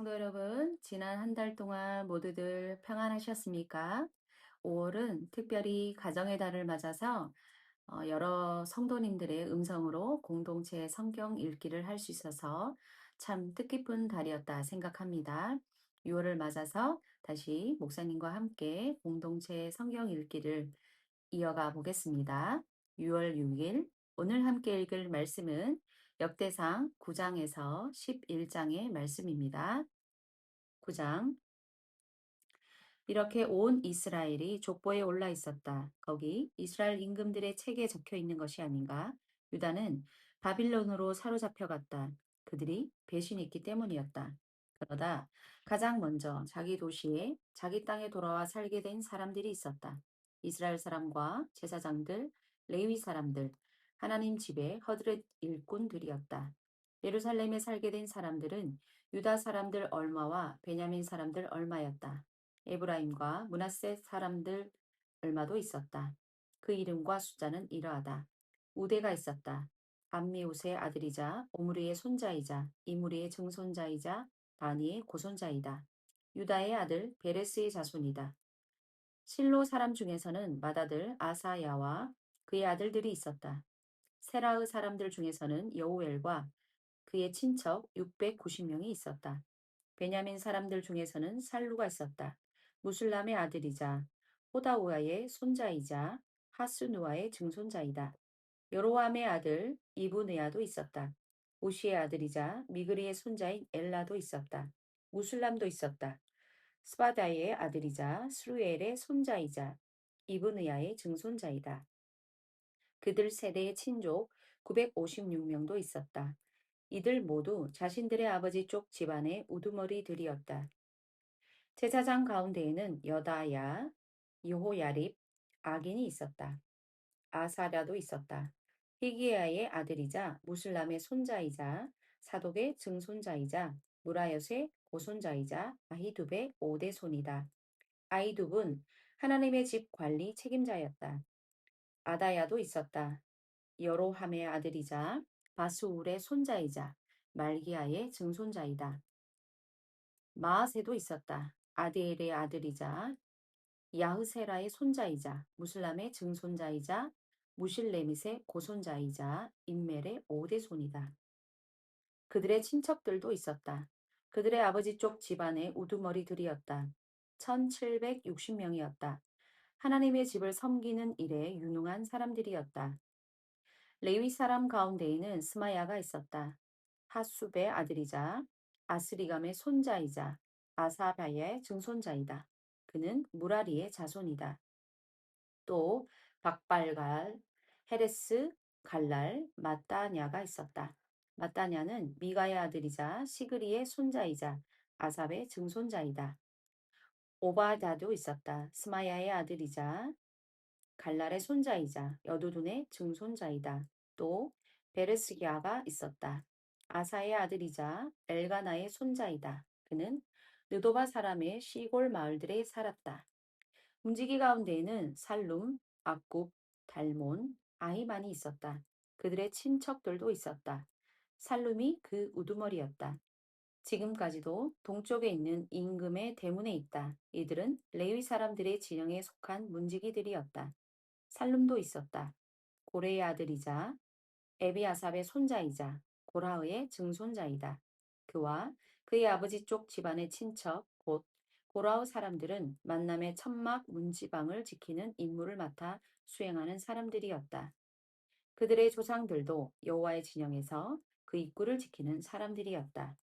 성도 여러분, 지난 한 달 동안 모두들 평안하셨습니까? 5월은 특별히 가정의 달을 맞아서 여러 성도님들의 음성으로 공동체 성경 읽기를 할 수 있어서 참 뜻깊은 달이었다 생각합니다. 6월을 맞아서 다시 목사님과 함께 공동체 성경 읽기를 이어가 보겠습니다. 6월 6일 오늘 함께 읽을 말씀은 역대상 9장에서 11장의 말씀입니다. 9장. 이렇게 온 이스라엘이 족보에 올라 있었다. 거기 이스라엘 임금들의 책에 적혀 있는 것이 아닌가? 유다는 바빌론으로 사로잡혀갔다. 그들이 배신했기 때문이었다. 그러다 가장 먼저 자기 도시에 자기 땅에 돌아와 살게 된 사람들이 있었다. 이스라엘 사람과 제사장들, 레위 사람들, 하나님 집의 허드렛 일꾼들이었다. 예루살렘에 살게 된 사람들은 유다 사람들 얼마와 베냐민 사람들 얼마였다. 에브라임과 므낫세 사람들 얼마도 있었다. 그 이름과 숫자는 이러하다. 우대가 있었다. 암미옷의 아들이자 오므리의 손자이자 이무리의 증손자이자 바니의 고손자이다. 유다의 아들 베레스의 자손이다. 실로 사람 중에서는 맏아들 아사야와 그의 아들들이 있었다. 세라의 사람들 중에서는 여우엘과 그의 친척 690명이 있었다. 베냐민 사람들 중에서는 살루가 있었다. 무술람의 아들이자 호다우아의 손자이자 하스누아의 증손자이다. 여로함의 아들 이브느야도 있었다. 우시의 아들이자 미그리의 손자인 엘라도 있었다. 무술람도 있었다. 스바다의 아들이자 스루엘의 손자이자 이브느야의 증손자이다. 그들 세대의 친족 956명도 있었다. 이들 모두 자신들의 아버지 쪽 집안의 우두머리들이었다. 제사장 가운데에는 여다야, 여호야립, 악인이 있었다. 아사랴도 있었다. 히기야의 아들이자 무슬람의 손자이자 사독의 증손자이자 무라엿의 고손자이자 아히둡의 오대손이다. 아히둡은 하나님의 집 관리 책임자였다. 아다야도 있었다. 여로함의 아들이자 바스울의 손자이자 말기야의 증손자이다. 마아세도 있었다. 아디엘의 아들이자 야흐세라의 손자이자 무슬람의 증손자이자 무실레밋의 고손자이자 임멜의 오대손이다. 그들의 친척들도 있었다. 그들의 아버지 쪽 집안의 우두머리들이었다. 1760명이었다. 하나님의 집을 섬기는 일에 유능한 사람들이었다. 레위 사람 가운데에는 스마야가 있었다. 하숲의 아들이자 아스리감의 손자이자 아사바의 증손자이다. 그는 무라리의 자손이다. 또 박발갈, 헤레스, 갈랄, 마따냐가 있었다. 마따냐는 미가의 아들이자 시그리의 손자이자 아삽의 증손자이다. 오바다도 있었다. 스마야의 아들이자 갈랄의 손자이자 여두둔의 증손자이다. 또 베레스기아가 있었다. 아사의 아들이자 엘가나의 손자이다. 그는 느도바 사람의 시골 마을들에 살았다. 움지기 가운데에는 살룸, 악굽, 달몬, 아히만이 있었다. 그들의 친척들도 있었다. 살룸이 그 우두머리였다. 지금까지도 동쪽에 있는 임금의 대문에 있다. 이들은 레위 사람들의 진영에 속한 문지기들이었다. 살룸도 있었다. 고레의 아들이자 에비아삽의 손자이자 고라흐의 증손자이다. 그와 그의 아버지 쪽 집안의 친척 곧 고라흐 사람들은 만남의 천막 문지방을 지키는 임무를 맡아 수행하는 사람들이었다. 그들의 조상들도 여호와의 진영에서 그 입구를 지키는 사람들이었다.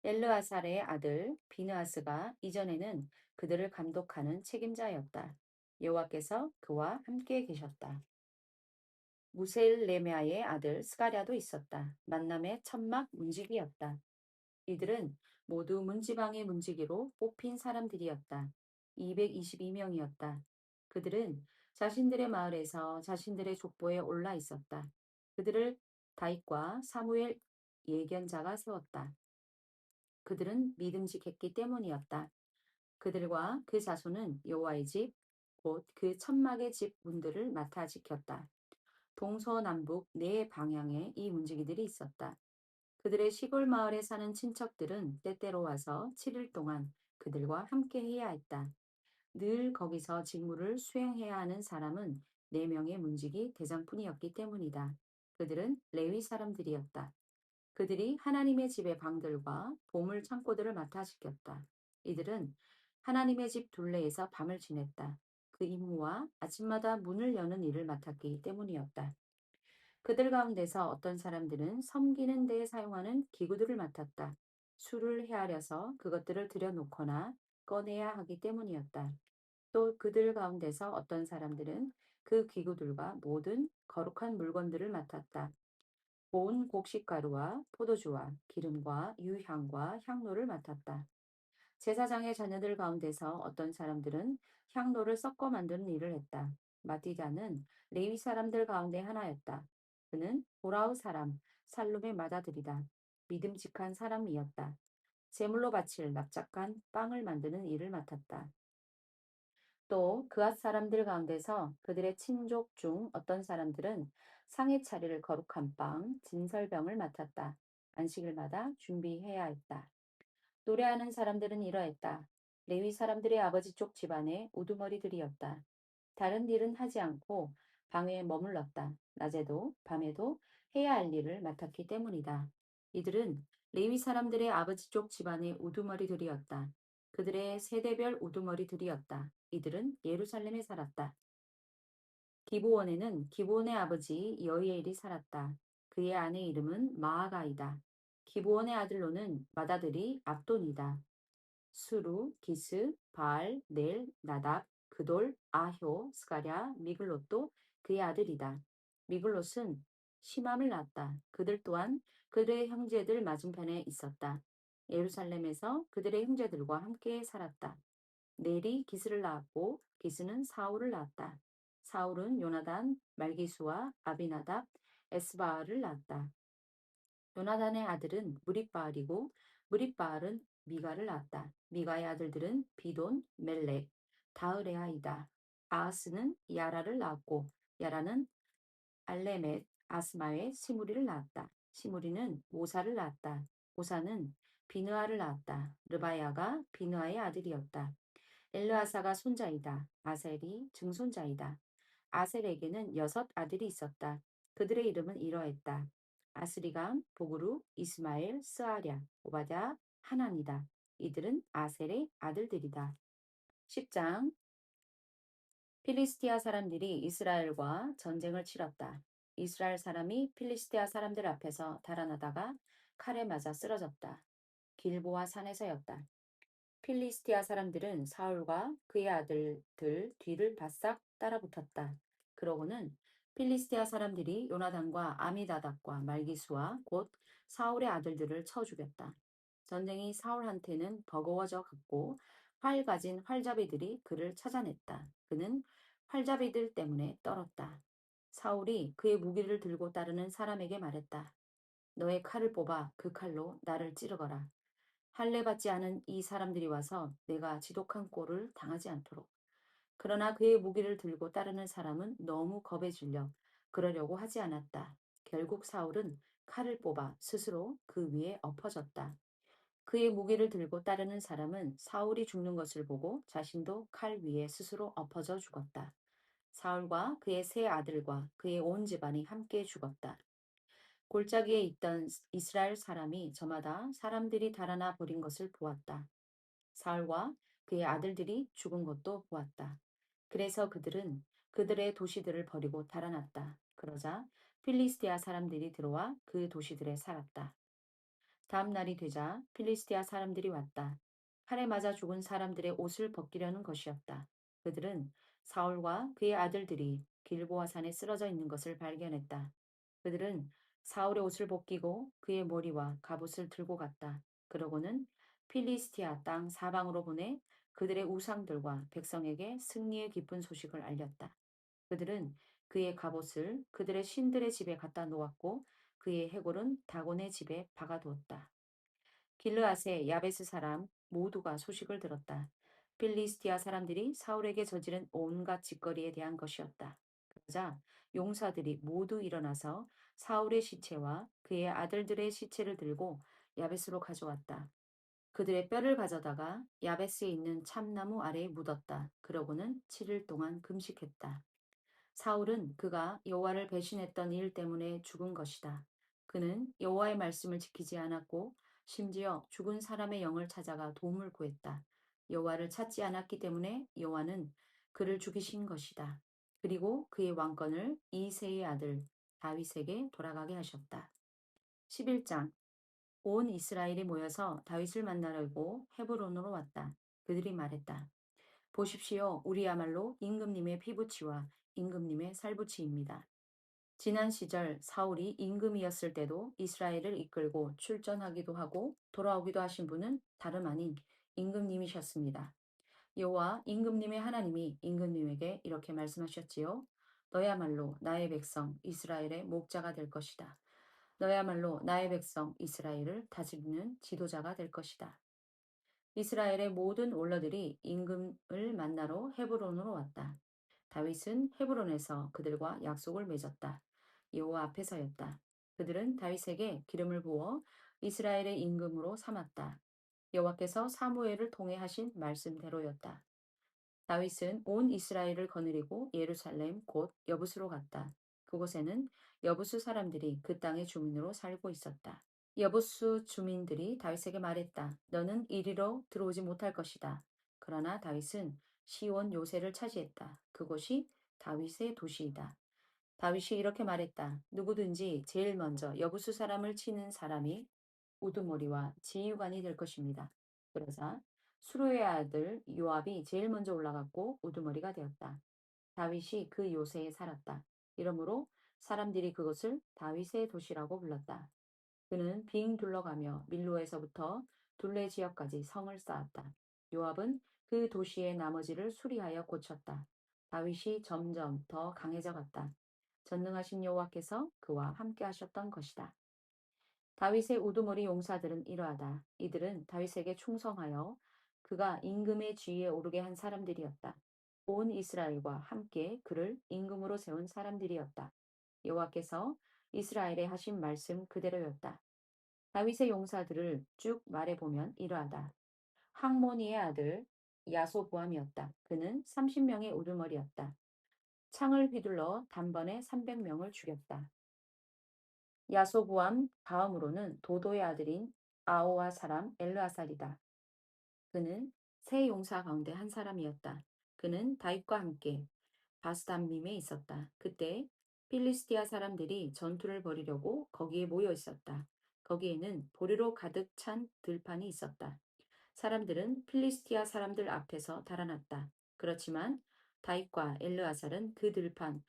엘르아살의 아들 비느하스가 이전에는 그들을 감독하는 책임자였다. 여호와께서 그와 함께 계셨다. 무셀레메아의 아들 스가랴도 있었다. 만남의 천막 문지기였다. 이들은 모두 문지방의 문지기로 뽑힌 사람들이었다. 222명이었다. 그들은 자신들의 마을에서 자신들의 족보에 올라 있었다. 그들을 다윗과 사무엘 예견자가 세웠다. 그들은 믿음직했기 때문이었다. 그들과 그 자손은 여호와의 집, 곧 그 천막의 집 문들을 맡아 지켰다. 동서남북 네 방향에 이 문지기들이 있었다. 그들의 시골 마을에 사는 친척들은 때때로 와서 7일 동안 그들과 함께 해야 했다. 늘 거기서 직무를 수행해야 하는 사람은 4명의 문지기 대장뿐이었기 때문이다. 그들은 레위 사람들이었다. 그들이 하나님의 집의 방들과 보물 창고들을 맡아 지켰다. 이들은 하나님의 집 둘레에서 밤을 지냈다. 그 임무와 아침마다 문을 여는 일을 맡았기 때문이었다. 그들 가운데서 어떤 사람들은 섬기는 데에 사용하는 기구들을 맡았다. 술을 헤아려서 그것들을 들여놓거나 꺼내야 하기 때문이었다. 또 그들 가운데서 어떤 사람들은 그 기구들과 모든 거룩한 물건들을 맡았다. 고운 곡식가루와 포도주와 기름과 유향과 향로를 맡았다. 제사장의 자녀들 가운데서 어떤 사람들은 향로를 섞어 만드는 일을 했다. 마티다는 레위 사람들 가운데 하나였다. 그는 보라우 사람 살룸의 맏아들이다. 믿음직한 사람이었다. 제물로 바칠 납작한 빵을 만드는 일을 맡았다. 또 그앗 사람들 가운데서 그들의 친족 중 어떤 사람들은 상해 차릴 거룩한 빵, 진설병을 맡았다. 안식일마다 준비해야 했다. 노래하는 사람들은 이러했다. 레위 사람들의 아버지 쪽 집안의 우두머리들이었다. 다른 일은 하지 않고 방에 머물렀다. 낮에도 밤에도 해야 할 일을 맡았기 때문이다. 이들은 레위 사람들의 아버지 쪽 집안의 우두머리들이었다. 그들의 세대별 우두머리들이었다. 이들은 예루살렘에 살았다. 기브온에는 기브온의 아버지 여이엘이 살았다. 그의 아내 이름은 마아가이다. 기브온의 아들로는 맏아들이 압돈이다. 수루, 기스, 바알, 넬, 나답, 그돌, 아효, 스가랴, 미글롯도 그의 아들이다. 미글롯은 시맘을 낳았다. 그들 또한 그들의 형제들 맞은편에 있었다. 예루살렘에서 그들의 형제들과 함께 살았다. 넬이 기스를 낳았고 기스는 사울을 낳았다. 사울은 요나단, 말기수와 아비나답, 에스바알을 낳았다. 요나단의 아들은 무립바알이고 무립바알은 미가를 낳았다. 미가의 아들들은 비돈, 멜렉, 다으레아이다. 아하스는 야라를 낳았고 야라는 알레멧, 아스마의 시무리를 낳았다. 시무리는 모사를 낳았다. 모사는 비느아를 낳았다. 르바야가 비느아의 아들이었다. 엘르아사가 손자이다. 아셀이 증손자이다. 아셀에게는 6 아들이 있었다. 그들의 이름은 이러했다. 아스리감, 보그루, 이스마엘, 스아랴, 오바댜, 하난이다. 이들은 아셀의 아들들이다. 10장 필리스티아 사람들이 이스라엘과 전쟁을 치렀다. 이스라엘 사람이 필리스티아 사람들 앞에서 달아나다가 칼에 맞아 쓰러졌다. 길보아 산에서였다. 필리스티아 사람들은 사울과 그의 아들들 뒤를 바싹 따라붙었다. 그러고는 필리스티아 사람들이 요나단과 아미다답과 말기수와 곧 사울의 아들들을 쳐 죽였다. 전쟁이 사울한테는 버거워져 갔고 활 가진 활잡이들이 그를 찾아냈다. 그는 활잡이들 때문에 떨었다. 사울이 그의 무기를 들고 따르는 사람에게 말했다. 너의 칼을 뽑아 그 칼로 나를 찌르거라. 할례 받지 않은 이 사람들이 와서 내가 지독한 꼴을 당하지 않도록. 그러나 그의 무기를 들고 따르는 사람은 너무 겁에 질려 그러려고 하지 않았다. 결국 사울은 칼을 뽑아 스스로 그 위에 엎어졌다. 그의 무기를 들고 따르는 사람은 사울이 죽는 것을 보고 자신도 칼 위에 스스로 엎어져 죽었다. 사울과 그의 세 아들과 그의 온 집안이 함께 죽었다. 골짜기에 있던 이스라엘 사람이 저마다 사람들이 달아나 버린 것을 보았다. 사울과 그의 아들들이 죽은 것도 보았다. 그래서 그들은 그들의 도시들을 버리고 달아났다. 그러자 필리스티아 사람들이 들어와 그 도시들에 살았다. 다음 날이 되자 필리스티아 사람들이 왔다. 칼에 맞아 죽은 사람들의 옷을 벗기려는 것이었다. 그들은 사울과 그의 아들들이 길보아 산에 쓰러져 있는 것을 발견했다. 그들은 사울의 옷을 벗기고 그의 머리와 갑옷을 들고 갔다. 그러고는 필리스티아 땅 사방으로 보내 그들의 우상들과 백성에게 승리의 기쁜 소식을 알렸다. 그들은 그의 갑옷을 그들의 신들의 집에 갖다 놓았고 그의 해골은 다곤의 집에 박아두었다. 길르앗의 야베스 사람 모두가 소식을 들었다. 필리스티아 사람들이 사울에게 저지른 온갖 짓거리에 대한 것이었다. 그러자 용사들이 모두 일어나서 사울의 시체와 그의 아들들의 시체를 들고 야베스로 가져왔다. 그들의 뼈를 가져다가 야베스에 있는 참나무 아래에 묻었다. 그러고는 7일 동안 금식했다. 사울은 그가 여호와를 배신했던 일 때문에 죽은 것이다. 그는 여호와의 말씀을 지키지 않았고 심지어 죽은 사람의 영을 찾아가 도움을 구했다. 여호와를 찾지 않았기 때문에 여호와는 그를 죽이신 것이다. 그리고 그의 왕권을 이새의 아들 다윗에게 돌아가게 하셨다. 11장. 온 이스라엘이 모여서 다윗을 만나려고 헤브론으로 왔다. 그들이 말했다. 보십시오. 우리야말로 임금님의 피부치와 임금님의 살부치입니다. 지난 시절 사울이 임금이었을 때도 이스라엘을 이끌고 출전하기도 하고 돌아오기도 하신 분은 다름 아닌 임금님이셨습니다. 여호와 임금님의 하나님이 임금님에게 이렇게 말씀하셨지요. 너야말로 나의 백성 이스라엘의 목자가 될 것이다. 너야말로 나의 백성 이스라엘을 다스리는 지도자가 될 것이다. 이스라엘의 모든 올러들이 임금을 만나러 헤브론으로 왔다. 다윗은 헤브론에서 그들과 약속을 맺었다. 여호와 앞에서였다. 그들은 다윗에게 기름을 부어 이스라엘의 임금으로 삼았다. 여호와께서 사무엘을 통해 하신 말씀대로였다. 다윗은 온 이스라엘을 거느리고 예루살렘 곧 여부스로 갔다. 그곳에는 여부수 사람들이 그 땅의 주민으로 살고 있었다. 여부수 주민들이 다윗에게 말했다. 너는 이리로 들어오지 못할 것이다. 그러나 다윗은 시온 요새를 차지했다. 그곳이 다윗의 도시이다. 다윗이 이렇게 말했다. 누구든지 제일 먼저 여부수 사람을 치는 사람이 우두머리와 지휘관이 될 것입니다. 그러자 수루의 아들 요압이 제일 먼저 올라갔고 우두머리가 되었다. 다윗이 그 요새에 살았다. 이러므로 사람들이 그것을 다윗의 도시라고 불렀다. 그는 빙 둘러가며 밀로에서부터 둘레 지역까지 성을 쌓았다. 요압은 그 도시의 나머지를 수리하여 고쳤다. 다윗이 점점 더 강해져 갔다. 전능하신 여호와께서 그와 함께 하셨던 것이다. 다윗의 우두머리 용사들은 이러하다. 이들은 다윗에게 충성하여 그가 임금의 지위에 오르게 한 사람들이었다. 온 이스라엘과 함께 그를 임금으로 세운 사람들이었다. 여호와께서 이스라엘에 하신 말씀 그대로였다. 다윗의 용사들을 쭉 말해보면 이러하다. 항모니의 아들 야소보암이었다. 그는 30명의 우두머리였다. 창을 휘둘러 단번에 300명을 죽였다. 야소보암 다음으로는 도도의 아들인 아오와 사람 엘르아살이다. 그는 세 용사 가운데 한 사람이었다. 그는 다윗과 함께 바스담밈에 있었다. 그때 필리스티아 사람들이 전투를 벌이려고 거기에 모여 있었다. 거기에는 보리로 가득 찬 들판이 있었다. 사람들은 필리스티아 사람들 앞에서 달아났다. 그렇지만 다윗과 엘르아살은 그 들판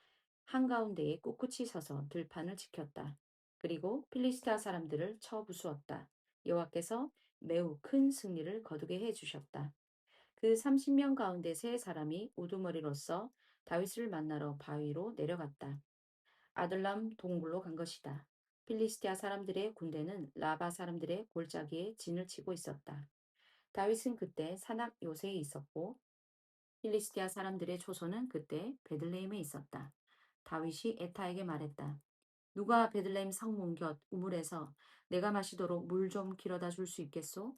한가운데에 꿋꿋이 서서 들판을 지켰다. 그리고 필리스티아 사람들을 쳐 부수었다. 여호와께서 매우 큰 승리를 거두게 해 주셨다. 그 30명 가운데 세 사람이 우두머리로서 다윗을 만나러 바위로 내려갔다. 아들람 동굴로 간 것이다. 필리스티아 사람들의 군대는 라바 사람들의 골짜기에 진을 치고 있었다. 다윗은 그때 산악 요새에 있었고 필리스티아 사람들의 초소는 그때 베들레헴에 있었다. 다윗이 에타에게 말했다. 누가 베들레헴 성문 곁 우물에서 내가 마시도록 물 좀 길어다 줄 수 있겠소?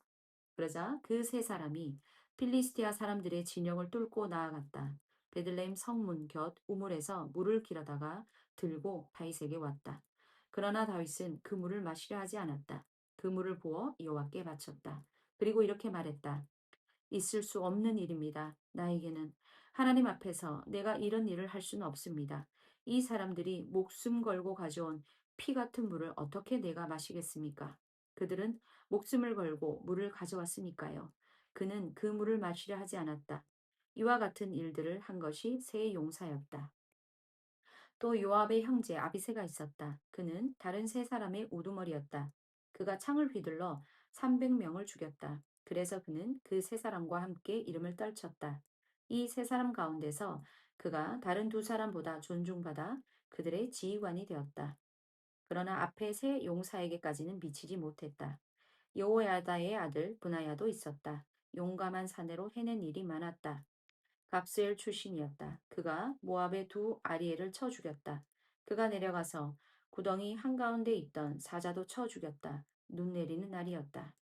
그러자 그 세 사람이 필리스티아 사람들의 진영을 뚫고 나아갔다. 베들레헴 성문 곁 우물에서 물을 길어다가 들고 다윗에게 왔다. 그러나 다윗은 그 물을 마시려 하지 않았다. 그 물을 부어 여호와께 바쳤다. 그리고 이렇게 말했다. 있을 수 없는 일입니다. 나에게는 하나님 앞에서 내가 이런 일을 할 수는 없습니다. 이 사람들이 목숨 걸고 가져온 피 같은 물을 어떻게 내가 마시겠습니까? 그들은 목숨을 걸고 물을 가져왔으니까요. 그는 그 물을 마시려 하지 않았다. 이와 같은 일들을 한 것이 세 용사였다. 또 요압의 형제 아비새가 있었다. 그는 다른 세 사람의 우두머리였다. 그가 창을 휘둘러 300명을 죽였다. 그래서 그는 그 세 사람과 함께 이름을 떨쳤다. 이 세 사람 가운데서 그가 다른 두 사람보다 존중받아 그들의 지휘관이 되었다. 그러나 앞에 세 용사에게까지는 미치지 못했다. 여호야다의 아들 브나야도 있었다. 용감한 사내로 해낸 일이 많았다. 갑스엘 출신이었다. 그가 모압의 두 아리엘을 쳐 죽였다. 그가 내려가서 구덩이 한가운데 있던 사자도 쳐 죽였다. 눈 내리는 날이었다.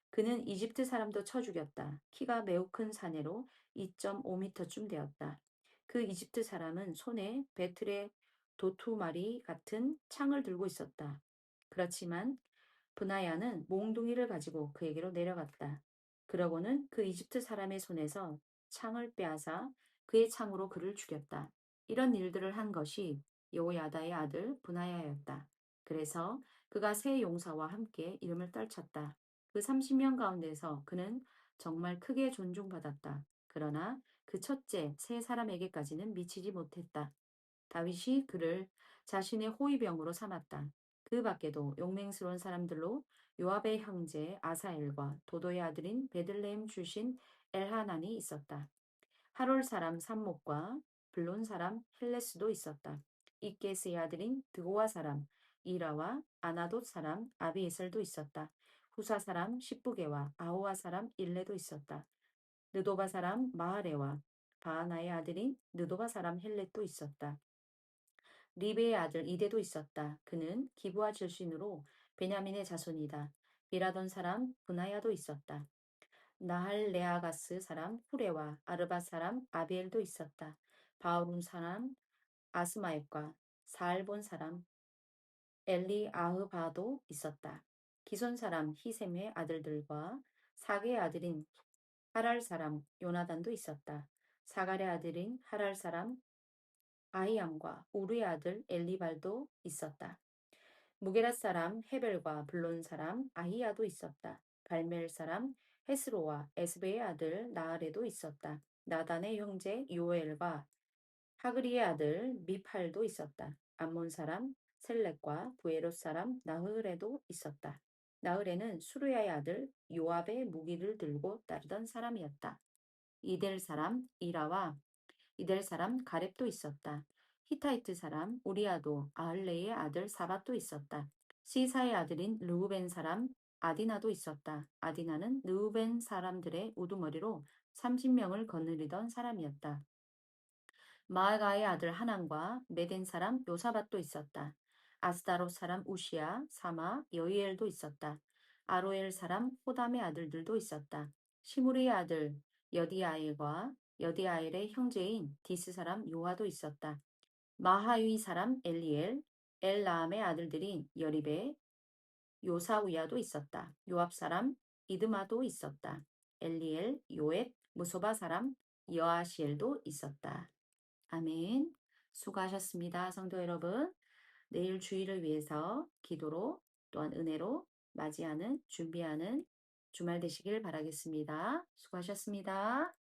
그는 이집트 사람도 쳐 죽였다. 키가 매우 큰 사내로 2.5미터쯤 되었다. 그 이집트 사람은 손에 배틀의 도투마리 같은 창을 들고 있었다. 그렇지만 브나야는 몽둥이를 가지고 그에게로 내려갔다. 그러고는 그 이집트 사람의 손에서 창을 빼앗아 그의 창으로 그를 죽였다. 이런 일들을 한 것이 여호야다의 아들 브나야였다. 그래서 그가 세 용사와 함께 이름을 떨쳤다. 그 30명 가운데서 그는 정말 크게 존중받았다. 그러나 그 첫째 세 사람에게까지는 미치지 못했다. 다윗이 그를 자신의 호위병으로 삼았다. 그 밖에도 용맹스러운 사람들로 요압의 형제 아사엘과 도도의 아들인 베들레헴 출신 엘하난이 있었다. 하롤 사람 삼목과 블론 사람 헬레스도 있었다. 이게스의 아들인 드고와 사람 이라와 아나돗 사람 아비에셀도 있었다. 후사 사람 십부게와 아호와 사람 일레도 있었다. 느도바 사람 마하레와 바하나의 아들인 느도바 사람 헬렛도 있었다. 리베의 아들 이데도 있었다. 그는 기브아 출신으로 베냐민의 자손이다. 비라던 사람 브나야도 있었다. 나할레아가스 사람 후레와 아르바 사람 아비엘도 있었다. 바오룬 사람 아스마엘과 사알본 사람 엘리아흐바도 있었다. 기손 사람 히셈의 아들들과 사게의 아들인 하랄 사람 요나단도 있었다. 사갈의 아들인 하랄 사람 아히암과 우르의 아들 엘리발도 있었다. 무게랏 사람 헤벨과 블론 사람 아히야도 있었다. 갈멜 사람 헤스로와 에스베의 아들 나아레도 있었다. 나단의 형제 요엘과 하그리의 아들 미팔도 있었다. 암몬 사람 셀렉과 부에롯 사람 나흐레도 있었다. 나흐레는 수르야의 아들 요압의 무기를 들고 따르던 사람이었다. 이델 사람 이라와 이델 사람 가렙도 있었다. 히타이트 사람 우리아도 아할레의 아들 사밧도 있었다. 시사의 아들인 르우벤 사람 아디나도 있었다. 아디나는 르우벤 사람들의 우두머리로 30명을 거느리던 사람이었다. 마아가의 아들 하난과 메덴 사람 요사밧도 있었다. 아스다롯 사람 우시아, 사마, 여이엘도 있었다. 아로엘 사람 호담의 아들들도 있었다. 시므리의 아들 여디아엘과 여디아엘의 형제인 디스 사람 요아도 있었다. 마하위 사람 엘리엘, 엘라암의 아들들인 여리베, 요사우야도 있었다. 요압 사람 이드마도 있었다. 엘리엘, 요엣, 무소바 사람 여아시엘도 있었다. 아멘. 수고하셨습니다. 성도 여러분. 내일 주일을 위해서 기도로 또한 은혜로 맞이하는 준비하는 주말 되시길 바라겠습니다. 수고하셨습니다.